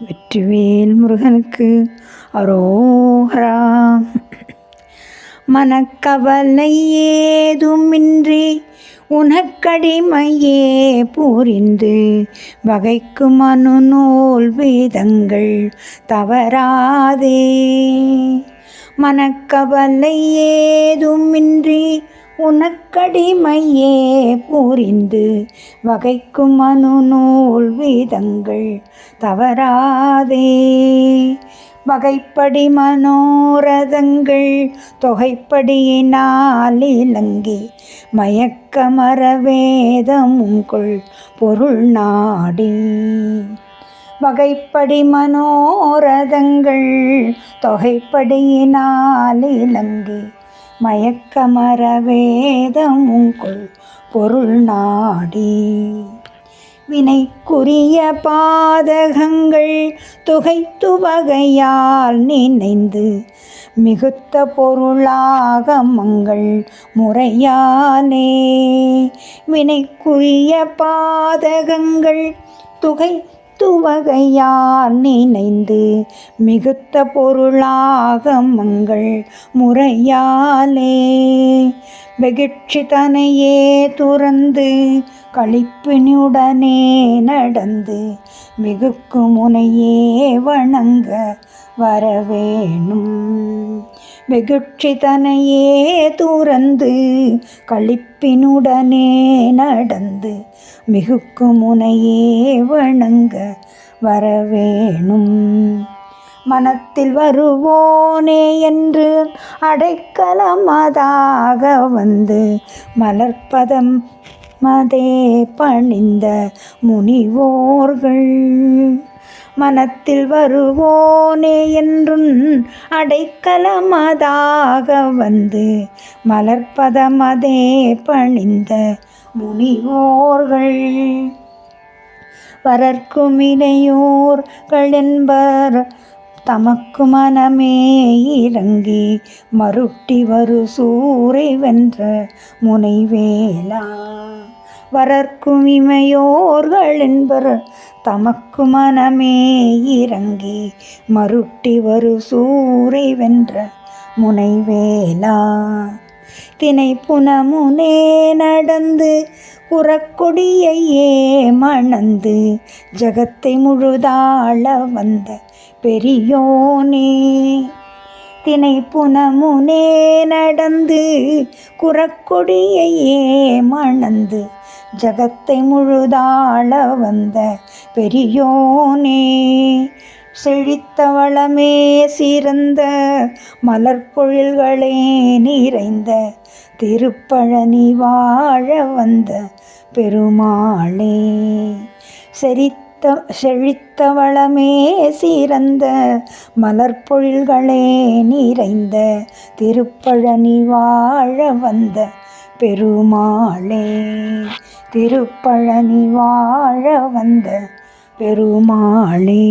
வெற்றிவேல் முருகனுக்கு அரோகரா. மனக்கவலை ஏதுமின்றி உனக்கடிமையே புரிந்து வகைக்கும் மனுநூல் வேதங்கள் தவறாதே. மனக்கவலை ஏதுமின்றி உனக்கடிமையே புரிந்து வகைக்கும் மனுநூல் வேதங்கள் தவறாதே. வகைப்படி மனோரதங்கள் தொகைப்படியினால் இலங்கி மயக்கமர வேதமுங்குள் பொருள் நாடி. வகைப்படி மனோரதங்கள் தொகைப்படியினால் இலங்கி மயக்கமர வேதமுங்குள் பொருள் நாடி. வினைக்குரிய பாதகங்கள் துகைத்து வகையால் நினைந்து மிகுத்த பொருளாகமங்கள் முறையாலே. வினைக்குரிய பாதகங்கள் துகைத்து வகையால் நினைந்து மிகுத்த பொருளாகமங்கள் முறையாலே. வெகுட்சிதனையே துறந்து களிப்பினுடனே நடந்து மிகுக்கு முனையே வணங்க வரவேணும். வெகுட்சிதனையே துறந்து களிப்பினுடனே நடந்து மிகுக்கு முனையே வணங்க வரவேணும். மனத்தில் வருவோனே என்று அடைக்கலமதாக வந்து மலர்ப்பதம் மதே பணிந்த முனிவோர்கள். மனத்தில் வருவோனே என்றும் அடைக்கலமதாக வந்து மலர்ப்பதமதே பணிந்த முனிவோர்கள். வரர்க்கும் இணையோர்கள் என்பர் தமக்கு மனமே இறங்கி மருட்டி வரு சூரை வென்ற முனைவேலா. வரர்க்கும் இமையோர்கள் என்பர் தமக்கு மனமே இறங்கி மருட்டி வரு சூரை வென்ற முனைவேலா. தினை புனமுனே நடந்து புறக்கொடியையே மணந்து ஜகத்தை முழுதாள வந்த பெரியோனே. தினை புனமுனே நடந்து குறக்கொடியையே மணந்து ஜகத்தை முழுதாள வந்த பெரியோனே. செழித்த வளமே சிறந்த மலர்பொழில்களே நிறைந்த திருப்பழனி வாழ வந்த பெருமாளே. செழித்த வளமே சிறந்த மலர்பொழில்களே நிறைந்த திருப்பழனி வாழ வந்த பெருமாளே. திருப்பழனி வாழ வந்த பெருமாளே.